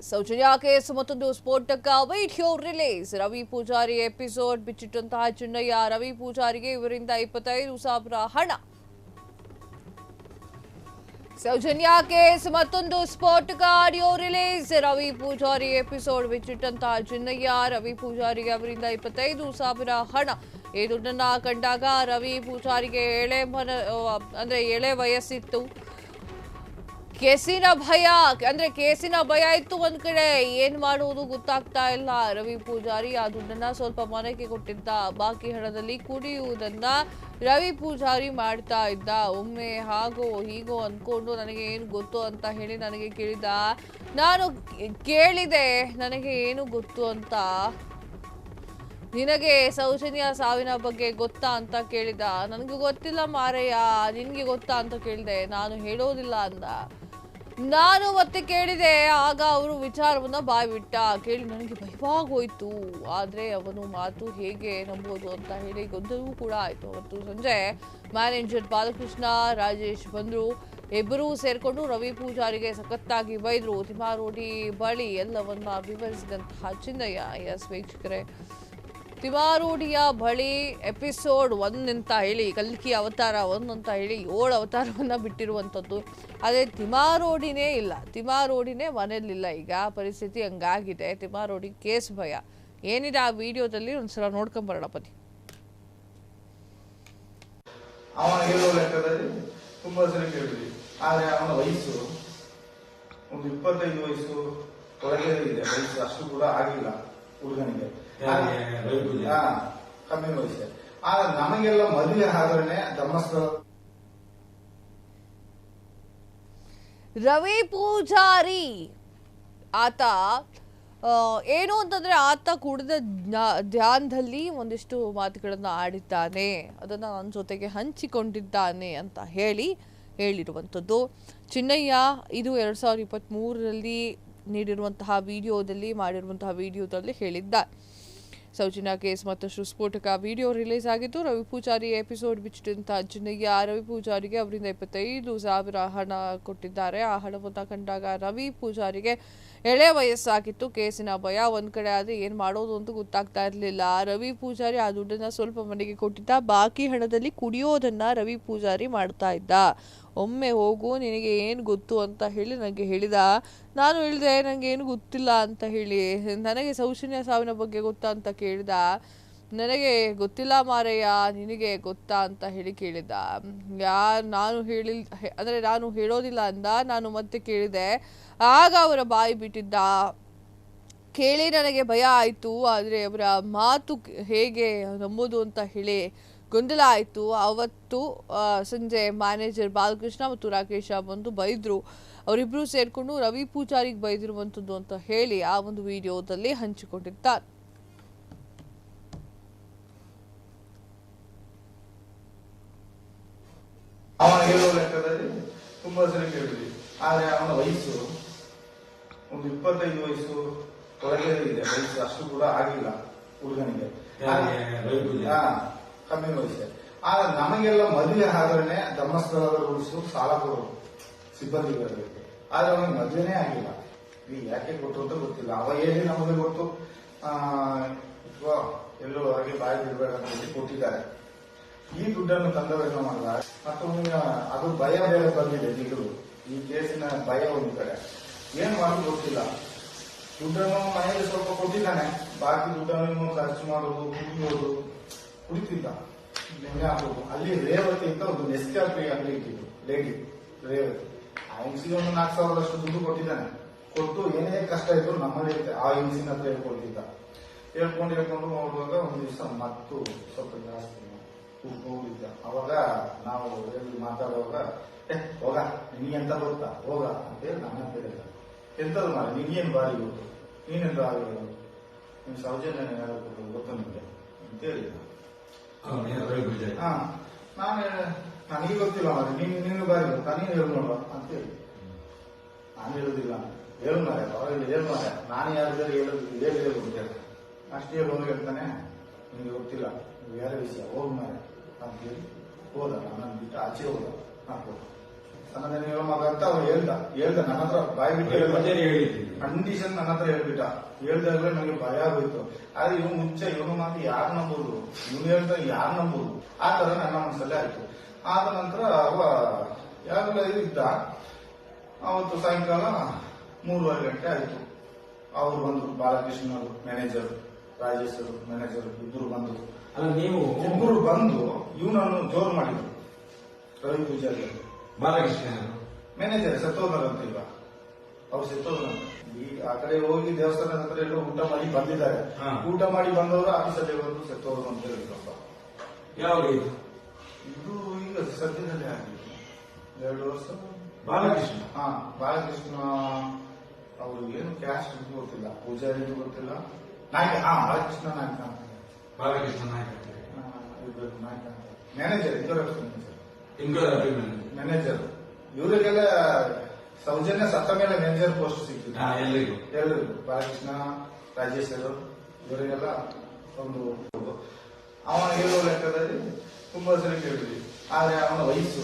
Soujanya case ಮತ್ತೊಂದು ಸ್ಫೋಟಕ video release. Ravi Pujari episode ಬಿಚ್ಚಿಟ್ಟಂತಹ ಚಿನ್ನಯ್ಯ. ರವಿ ಪೂಜಾರಿಗೆ ಇವರಿಂದ 25,000 ಹಣ. ಸೌಜನ್ಯ ಕೇಸ್ ಮತ್ತೊಂದು ಸ್ಫೋಟಕ audio release. Ravi Pujari episode ಬಿಚ್ಚಿಟ್ಟಂತಹ ಚಿನ್ನಯ್ಯ. ರವಿ ಪೂಜಾರಿಗೆ ಅವರಿಂದ 25,000 ಹಣ. ಈ ದುಡ್ಡನ್ನ ಕಂಡಾಗ ರವಿ ಪೂಜಾರಿಗೆ ಎಳೆ ವಯಸ್ಸಿತ್ತು. ಕೇಸಿನ ಭಯ ಇತ್ತು ಒಂದ್ ಕಡೆ. ಏನ್ ಮಾಡುವುದು ಗೊತ್ತಾಗ್ತಾ ಇಲ್ಲ. ರವಿ ಪೂಜಾರಿ ಆ ದುಡ್ಡನ್ನ ಸ್ವಲ್ಪ ಮನೆಗೆ ಕೊಟ್ಟಿದ್ದ. ಬಾಕಿ ಹಣದಲ್ಲಿ ಕುಡಿಯುವುದನ್ನ ರವಿ ಪೂಜಾರಿ ಮಾಡ್ತಾ ಇದ್ದ. ಒಮ್ಮೆ ಹಾಗೋ ಹೀಗೋ ಅನ್ಕೊಂಡು ನನಗೆ ಏನು ಗೊತ್ತು ಅಂತ ಹೇಳಿ ನನಗೆ ಕೇಳಿದ. ನಾನು ಕೇಳಿದೆ ನನಗೆ ಏನು ಗೊತ್ತು ಅಂತ. ನಿನಗೆ ಸೌಜನ್ಯ ಸಾವಿನ ಬಗ್ಗೆ ಗೊತ್ತಾ ಅಂತ ಕೇಳಿದ. ನನಗೆ ಗೊತ್ತಿಲ್ಲ ಮಾರಯ್ಯ, ನಿನ್ಗೆ ಗೊತ್ತಾ ಅಂತ ಕೇಳಿದೆ. ನಾನು ಹೇಳೋದಿಲ್ಲ ಅಂದ. ನಾನು ಮತ್ತೆ ಕೇಳಿದೆ. ಆಗ ಅವರು ವಿಚಾರವನ್ನ ಬಾಯ್ಬಿಟ್ಟ. ಕೇಳಿ ನನಗೆ ಭಯವಾಗೋಯ್ತು. ಆದ್ರೆ ಅವನು ಮಾತು ಹೇಗೆ ನಂಬೋದು ಅಂತ ಹೇಳಿ ಗೊಂದಲವೂ ಕೂಡ ಆಯ್ತು. ಅವತ್ತು ಸಂಜೆ ಮ್ಯಾನೇಜರ್ ಬಾಲಕೃಷ್ಣ, ರಾಜೇಶ್ ಬಂದ್ರು. ಇಬ್ಬರೂ ಸೇರ್ಕೊಂಡು ರವಿ ಪೂಜಾರಿಗೆ ಸಖತ್ತಾಗಿ ಬೈದ್ರು. ತಿಮ್ಮಾರೋಡಿ ಬಳಿ ಎಲ್ಲವನ್ನ ವಿವರಿಸಿದಂತಹ ಚಿನ್ನಯ್ಯ. ಎಸ್ ವೀಕ್ಷಕರೇ, ತಿಮ್ಮಾರೋಡಿಯ ಬಳಿ ಎಪಿಸೋಡ್ 1 ಅಂತ ಹೇಳಿ, ಕಲ್ಕಿ ಅವತಾರ 1 ಅಂತ ಹೇಳಿ 7 ಅವತಾರವನ್ನ ಬಿಟ್ಟಿರುವಂಥದ್ದು. ಅದೇ ತಿಮ್ಮಾರೋಡಿನೇ ಇಲ್ಲ. ತಿಮ್ಮಾರೋಡಿನೇ ಮನೇಲಿಲ್ಲ. ಈಗ ಪರಿಸ್ಥಿತಿ ಹಂಗಾಗಿದೆ. ತಿಮ್ಮಾರೋಡಿ ಕೇಸ್ ಭಯ. ಏನಿದೆ ಆ ವಿಡಿಯೋದಲ್ಲಿ ಒಂದ್ಸಲ ನೋಡ್ಕೊಂಬರೋಣ ಬನ್ನಿ. ತುಂಬಾ ಸರಿ ಕೇಳಿದ್ವಿ. ಆದ್ರೆ ಅವನ ವಯಸ್ಸು ಒಂದು 25 ವಯಸ್ಸು ಒಳಗೆ ಇದೆ. ವಯಸ್ಸು ಅಷ್ಟು ಕೂಡ ಆಗಿಲ್ಲ ಹುಡುಗನಿಗೆ. ಕಮ್ಮಿ ವಯಸ್ಸು. ಆದ್ರೆ ನಮಗೆಲ್ಲ ಮದುವೆ ಆದ್ರೆ ಧರ್ಮಸ್ಥಳ. ರವಿ ಪೂಜಾರಿ ಆತ ಏನು ಅಂತಂದ್ರೆ, ಆತ ಕುಡಿದ ಧ್ಯಾನದಲ್ಲಿ ಒಂದಿಷ್ಟು ಮಾತುಗಳನ್ನ ಆಡಿದ್ದಾನೆ. ಅದನ್ನ ನನ್ನ ಜೊತೆಗೆ ಹಂಚಿಕೊಂಡಿದ್ದಾನೆ ಅಂತ ಹೇಳಿರುವಂಥದ್ದು ಚಿನ್ನಯ್ಯ. ಇದು 2023ರಲ್ಲಿ ನೀಡಿರುವಂತಹ ವಿಡಿಯೋದಲ್ಲಿ ಮಾಡಿರುವಂತಹ ವಿಡಿಯೋದಲ್ಲಿ ಹೇಳಿದ್ದ. ಸೌಜನ್ಯ ಕೇಸ್ ಮತ್ತಷ್ಟು ಸ್ಫೋಟಕ ವಿಡಿಯೋ ರಿಲೀಸ್ ಆಗಿತ್ತು. ರವಿ ಪೂಜಾರಿ ಎಪಿಸೋಡ್ ಬಿಚ್ಚಿಟ್ಟಂತಹ ಚಿನ್ನಯ್ಯ. ರವಿ ಪೂಜಾರಿಗೆ ಅವರಿಂದ 25,000 ಹಣ ಕೊಟ್ಟಿದ್ದಾರೆ. ಆ ಹಣವನ್ನು ಕಂಡಾಗ ರವಿ ಪೂಜಾರಿಗೆ ಎಳೆ ವಯಸ್ಸಾಗಿತ್ತು. ಕೇಸಿನ ಭಯ ಒಂದ್ ಕಡೆ. ಆದ್ರೆ ಏನ್ ಮಾಡೋದು ಅಂತ ಗೊತ್ತಾಗ್ತಾ ಇರ್ಲಿಲ್ಲ. ರವಿ ಪೂಜಾರಿ ಆ ದುಡ್ಡನ್ನ ಸ್ವಲ್ಪ ಮನೆಗೆ ಕೊಟ್ಟಿದ್ದ. ಬಾಕಿ ಹಣದಲ್ಲಿ ಕುಡಿಯೋದನ್ನ ರವಿ ಪೂಜಾರಿ ಮಾಡ್ತಾ ಇದ್ದ. ಒಮ್ಮೆ ಹೋಗು, ನಿನಗೆ ಏನು ಗೊತ್ತು ಅಂತ ಹೇಳಿ ನನಗೆ ಹೇಳಿದ. ನಾನು ಹೇಳಿದೆ ನನಗೆ ಏನು ಗೊತ್ತಿಲ್ಲ ಅಂತ ಹೇಳಿ. ನನಗೆ ಸೌಜನ್ಯ ಸಾವಿನ ಬಗ್ಗೆ ಗೊತ್ತಾ ಅಂತ ಕೇಳಿದ. ನನಗೆ ಗೊತ್ತಿಲ್ಲ ಮಾರಯ್ಯ, ನಿನಗೆ ಗೊತ್ತಾ ಅಂತ ಹೇಳಿ ಕೇಳಿದ. ನಾನು ಹೇಳೋದಿಲ್ಲ ಅಂದ. ನಾನು ಮತ್ತೆ ಕೇಳಿದೆ. ಆಗ ಅವರ ಬಾಯಿ ಬಿಟ್ಟಿದ್ದ. ಕೇಳಿ ನನಗೆ ಭಯ ಆಯಿತು. ಆದರೆ ಅವರ ಮಾತು ಹೇಗೆ ನಂಬೋದು ಅಂತ ಹೇಳಿ ಗೊಂದಲ ಆಯಿತು. ಅವತ್ತು ಸಂಜೆ ಮ್ಯಾನೇಜರ್ ಬಾಲಕೃಷ್ಣ ಮತ್ತು ರಾಕೇಶ ಬಂದು ಬೈದ್ರು. ಅವರಿಬ್ಬರು ಸೇರ್ಕೊಂಡು ರವಿ ಪೂಜಾರಿಗೆ ಬೈದಿರುವಂಥದ್ದು ಅಂತ ಹೇಳಿ ಆ ಒಂದು ವಿಡಿಯೋದಲ್ಲಿ ಹಂಚಿಕೊಂಡಿದ್ದಾರೆ. ಅವನ ಹೇಳುವ ಲೆಕ್ಕದಲ್ಲಿ ತುಂಬಾ ಸರಿ ಕೇಳಿದ್ವಿ. ಆದ್ರೆ ಅವನ ವಯಸ್ಸು ಒಂದು 25 ವಯಸ್ಸು ಒಳಗೆ ಇದೆ. ವಯಸ್ಸು ಅಷ್ಟು ಕೂಡ ಆಗಿಲ್ಲ ಹುಡುಗನಿಗೆ. ಕಮ್ಮಿ ವಯಸ್ಸು. ಆದ್ರೆ ನಮಗೆಲ್ಲ ಮದುವೆ ಆದ್ರೆ ಧರ್ಮಸ್ಥಳದ ರೂಲ್ಸು ಸಾಲ ಕೊಡೋದು ಸಿಬ್ಬಂದಿಗಳಿಗೆ. ಆದ್ರೆ ಅವನಿಗೆ ಮದುವೆನೇ ಆಗಿಲ್ಲ. ಈಗ ಯಾಕೆ ಕೊಟ್ಟು ಅಂತ ಗೊತ್ತಿಲ್ಲ. ಅವ ಹೇಳಿ ನಮಗೆ ಗೊತ್ತು. ಎಲ್ಲೋ ಹೊರಗೆ ಬಾಯಿ ಬಿಡಬೇಡ ಅಂತ ಹೇಳಿ ಕೊಟ್ಟಿದ್ದಾರೆ. ಈ ದುಡ್ಡನ್ನು ತಂದವೇನೋ ಮಾಡಿದ. ಮತ್ತು ಅದು ಭಯ ಬೇರೆ ಬಂದಿದೆ. ದಿಗರು ಈ ಕೇಸಿನ ಭಯ ಒಂದು ಕಡೆ. ಏನ್ ಮಾಡೋದು ಗೊತ್ತಿಲ್ಲ. ದುಡ್ಡನ್ನು ಮನೆಯಲ್ಲಿ ಸ್ವಲ್ಪ ಕೊಟ್ಟಿದ್ದಾನೆ. ಬಾಕಿ ದುಡ್ಡನ್ನು ಖರ್ಚು ಮಾಡೋದು, ಕುಡಿತಿದ್ದ. ಅಲ್ಲಿ ರೇವತಿ ಅಂತ ಒಂದು ನೆಸ್ಕಾಫಿ ಅಂಗಡಿ ಇಟ್ಟಿದ್ದು. ಲೇಡಿ ರೇವತಿ. ಆ ಹಿಂಸಿಗೆ ಒಂದು 4,000 ದುಡ್ಡು ಕೊಟ್ಟಿದ್ದಾನೆ. ಕೊಟ್ಟು ಏನೇ ಕಷ್ಟ ಇದ್ರು ನಮ್ಮಲ್ಲಿ ಆ ಹಿಂಸಿನ ಹತ್ರ ಹೇಳ್ಕೊಳ್ತಿದ್ದ. ಹೇಳ್ಕೊಂಡು ನೋಡುವಾಗ ಒಂದು ದಿವಸ ಮತ್ತು ಸ್ವಲ್ಪ ಜಾಸ್ತಿ ಹೋಗಿದ್ದ. ಅವಾಗ ನಾವು ಮಾತಾಡುವಾಗ ಹೋಗ ನಿನಗೆಂತ ಗೊತ್ತಾ ಹೋಗ ಅಂತೇಳಿ ನನ್ನ ಹೇಳಿದ. ಎಂತದ್ದು ಮಾಡಿ ನಿನ್ಗೇನು ಬಾರಿ ಗೊತ್ತು, ನೀನೆಂತ ಆಗಿರೋದು, ನಿಮ್ ಸೌಜನ್ಯ ಹೇಳೋದು ಗೊತ್ತು ನಿಮ್ಗೆ ಅಂತ ಹೇಳಿದ. ನನಗೆ ಗೊತ್ತಿಲ್ಲ ಮಾಡಿ ನಿನ್ನ ಬಾರಿ ಗೊತ್ತಾ, ನೀನು ಹೇಳು ನೋಡುವ ಅಂತ ಹೇಳಿ. ನಾನು ಹೇಳುದಿಲ್ಲ, ಹೇಳು ಮಾರ್ಯ, ಅವರಲ್ಲಿ ಹೇಳು ಮಾರ್ಯ, ನಾನು ಯಾರಿದ್ದಾರೆ ಹೇಳು ಅಂತ ಹೇಳ್ತಾನೆ. ಅಷ್ಟೇ ಹೇಳುವಾಗ ಹೇಳ್ತಾನೆ, ನಿಮ್ಗೆ ಗೊತ್ತಿಲ್ಲ ಬೇರೆ ವಿಷಯ, ಹೋಗ್ ಮಾರ್ಯ ಅಂತ ಹೇಳಿ ಹೋದ. ನನ್ನ ಬಿಟ್ಟು ಆಚೆ ಹೋದ. ಸಮಾಧಾನ ಹೇಳೋ ಮಗ ಅಂತ ಅವ್ನು ಹೇಳ್ದ ನನ್ನ ಹತ್ರ ಬಾಯಿ ಬಿಟ್ಟು ಕಂಡೀಷನ್ ನನ್ನ ಹತ್ರ ಹೇಳ್ಬಿಟ್ಟ. ಹೇಳ್ದಾಗಲೇ ನನಗೆ ಭಯ ಆಗೋಯ್ತು. ಆದ್ರೆ ಇವನು ಮುಂಚೆ ಇವನು ಮಾತು ಯಾರು ನಂಬೋದು, ಇವನು ಹೇಳ್ದ ಯಾರು ನಂಬೋದು, ಆ ತರ ನನ್ನ ಮನಸ್ಸಲ್ಲೇ ಆಯ್ತು. ಆದ ನಂತರ ಅವ ಯಾವಾಗಲೂ ಇದ್ದ. ಅವತ್ತು ಸಾಯಂಕಾಲ 3:30 ಗಂಟೆ ಆಯ್ತು. ಅವ್ರು ಬಂದ್ರು, ಬಾಲಕೃಷ್ಣ ಅವರು ಮ್ಯಾನೇಜರ್, ರಾಜೇಶ್ ಅವರು ಮ್ಯಾನೇಜರ್, ಇಬ್ಬರು ಬಂದ್ರು. ಇಬ್ಬರು ಬಂದು ಇವನನ್ನು ಜೋರು ಮಾಡಿದ್ರು. ರವಿ ಪೂಜಾರಿ ಬಾಲಕೃಷ್ಣ ಮ್ಯಾನೇಜರ್ ಸತ್ತೋದ್ರಂತ. ಈಗ ಅವ್ರು ಸತ್ತೋದ್ರಂತ. ಈ ಆ ಕಡೆ ಹೋಗಿ ದೇವಸ್ಥಾನದ ಹತ್ರ ಎಲ್ಲೋ ಊಟ ಮಾಡಿ ಬಂದಿದ್ದಾರೆ. ಊಟ ಮಾಡಿ ಬಂದವರು ಆಫೀಸಲ್ಲಿ ಬಂದು ಸತ್ತೋದ್ರು ಅಂತ ಹೇಳಿದ್ರಪ್ಪ. ಯಾವಾಗ ಇದು ಈಗ ಸದ್ಯದಲ್ಲೇ ಆಗಿದೆ, 2 ವರ್ಷ. ಬಾಲಕೃಷ್ಣ ಬಾಲಕೃಷ್ಣ ಅವರು ಏನು ಕ್ಯಾಸ್ಟ್ ಗೊತ್ತಿಲ್ಲ, ಪೂಜಾರಿ ಗೊತ್ತಿಲ್ಲ, ನಾಯಕ. ಬಾಲಕೃಷ್ಣ ನಾಯಕ ನಾಯಕ ಮ್ಯಾನೇಜರ್, ಮ್ಯಾನೇಜರ್. ಇವರಿಗೆಲ್ಲ ಸೌಜನ್ಯ ಸತ್ತ ಮೇಲೆ ಮ್ಯಾನೇಜರ್ ಪೋಸ್ಟ್ ಸಿಕ್ಕಿದೆ ಎಲ್ಲರಿಗೂ. ಬಾಲಕೃಷ್ಣ, ರಾಜೇಶ್ ಇವರಿಗೆಲ್ಲ ಒಂದು ಅವನ ಹೇಳುವ ಲೆಕ್ಕದಲ್ಲಿ ತುಂಬಾ ಸರಿ ಕೇಳಿದ್ವಿ. ಆದ್ರೆ ಅವನ ವಯಸ್ಸು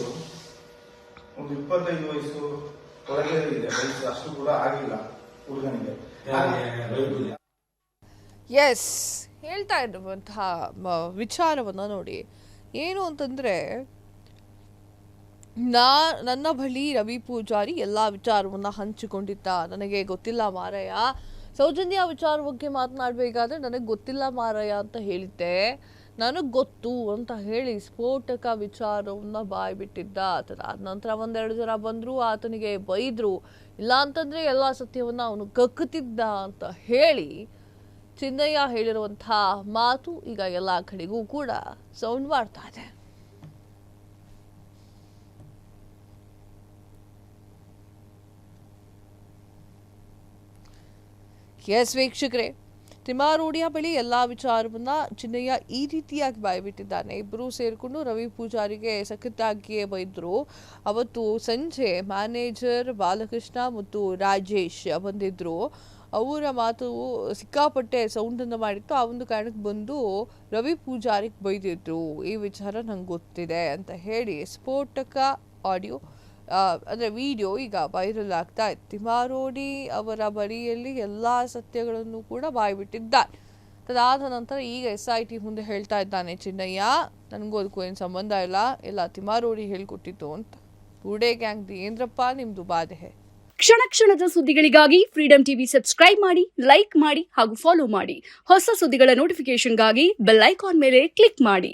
ಒಂದು 25 ವಯಸ್ಸು ಒಳಗೆ ಇದೆ. ವಯಸ್ಸು ಅಷ್ಟು ಕೂಡ ಆಗಿಲ್ಲ ಹುಡುಗನಿಗೆ. ಎಸ್, ಹೇಳ್ತಾ ಇರುವಂತಹ ವಿಚಾರವನ್ನ ನೋಡಿ. ಏನು ಅಂತಂದ್ರೆ, ನನ್ನ ಬಳಿ ರವಿ ಪೂಜಾರಿ ಎಲ್ಲಾ ವಿಚಾರವನ್ನ ಹಂಚಿಕೊಂಡಿದ್ದ. ನನಗೆ ಗೊತ್ತಿಲ್ಲ ಮಾರಾಯ, ಸೌಜನ್ಯ ವಿಚಾರ ಬಗ್ಗೆ ಮಾತನಾಡಬೇಕಾದ್ರೆ ನನಗೆ ಗೊತ್ತಿಲ್ಲ ಮಾರಾಯ ಅಂತ ಹೇಳಿದ್ದೆ. ನನಗೆ ಗೊತ್ತು ಅಂತ ಹೇಳಿ ಸ್ಫೋಟಕ ವಿಚಾರವನ್ನ ಬಾಯ್ ಬಿಟ್ಟಿದ್ದ. ಅದಾದ ನಂತರ 1-2 ಜನ ಬಂದ್ರು, ಆತನಿಗೆ ಬೈದ್ರು. ಇಲ್ಲ ಅಂತಂದ್ರೆ ಎಲ್ಲ ಸತ್ಯವನ್ನ ಅವನು ಕಕ್ಕುತ್ತಿದ್ದ ಅಂತ ಹೇಳಿ ಚಿನ್ನಯ್ಯ ಹೇಳಿರುವಂತಹ ಮಾತು ಈಗ ಎಲ್ಲ ಕಡೆಗೂ ಕೂಡ ಸೌಂಡ್ ಮಾಡ್ತಾ ಇದೆ. ಎಸ್ ವೀಕ್ಷಕರೇ, ತಿಮ್ಮಾರೋಡಿಯ ಬಳಿ ಎಲ್ಲಾ ವಿಚಾರವನ್ನ ಚಿನ್ನಯ್ಯ ಈ ರೀತಿಯಾಗಿ ಬಾಯ್ಬಿಟ್ಟಿದ್ದಾನೆ. ಇಬ್ಬರು ಸೇರಿಕೊಂಡು ರವಿ ಪೂಜಾರಿಗೆ ಸಖತ್ತಾಗಿಯೇ ಬೈದ್ರು. ಅವತ್ತು ಸಂಜೆ ಮ್ಯಾನೇಜರ್ ಬಾಲಕೃಷ್ಣ ಮತ್ತು ರಾಜೇಶ್ ಬಂದಿದ್ರು. ಅವರ ಮಾತು ಸಿಕ್ಕಾಪಟ್ಟೆ ಸೌಂಡನ್ನು ಮಾಡಿತ್ತು. ಆ ಒಂದು ಕಾರಣಕ್ಕೆ ಬಂದು ರವಿ ಪೂಜಾರಿಗೆ ಬೈದಿದ್ರು. ಈ ವಿಚಾರ ನಂಗೆ ಗೊತ್ತಿದೆ ಅಂತ ಹೇಳಿ ಸ್ಫೋಟಕ ಆಡಿಯೋ ಅಂದರೆ ವಿಡಿಯೋ ಈಗ ವೈರಲ್ ಆಗ್ತಾ ಇತ್ತು. ತಿಮ್ಮಾರೋಡಿ ಅವರ ಬಳಿಯಲ್ಲಿ ಎಲ್ಲ ಸತ್ಯಗಳನ್ನು ಕೂಡ ಬಾಯ್ಬಿಟ್ಟಿದ್ದಾನೆ. ಅದಾದ ನಂತರ ಈಗ SIT ಮುಂದೆ ಹೇಳ್ತಾ ಇದ್ದಾನೆ ಚಿನ್ನಯ್ಯ, ನನಗೂ ಅದಕ್ಕೂ ಏನು ಸಂಬಂಧ ಇಲ್ಲ, ಎಲ್ಲ ತಿಮ್ಮಾರೋಡಿ ಹೇಳ್ಕೊಟ್ಟಿತ್ತು ಅಂತ. ಬೂಡೆ ಗ್ಯಾಂಗ್ ಏನ್ರಪ್ಪ ನಿಮ್ದು ಬಾಧೆ. ಕ್ಷಣ ಕ್ಷಣದ ಸುದ್ದಿಗಳಿಗಾಗಿ ಫ್ರೀಡಂ ಟಿವಿ ಸಬ್ಸ್ಕ್ರೈಬ್ ಮಾಡಿ, ಲೈಕ್ ಮಾಡಿ ಹಾಗೂ ಫಾಲೋ ಮಾಡಿ. ಹೊಸ ಸುದ್ದಿಗಳ ನೋಟಿಫಿಕೇಶನ್ಗಾಗಿ ಬೆಲ್ ಐಕಾನ್ ಮೇಲೆ ಕ್ಲಿಕ್ ಮಾಡಿ.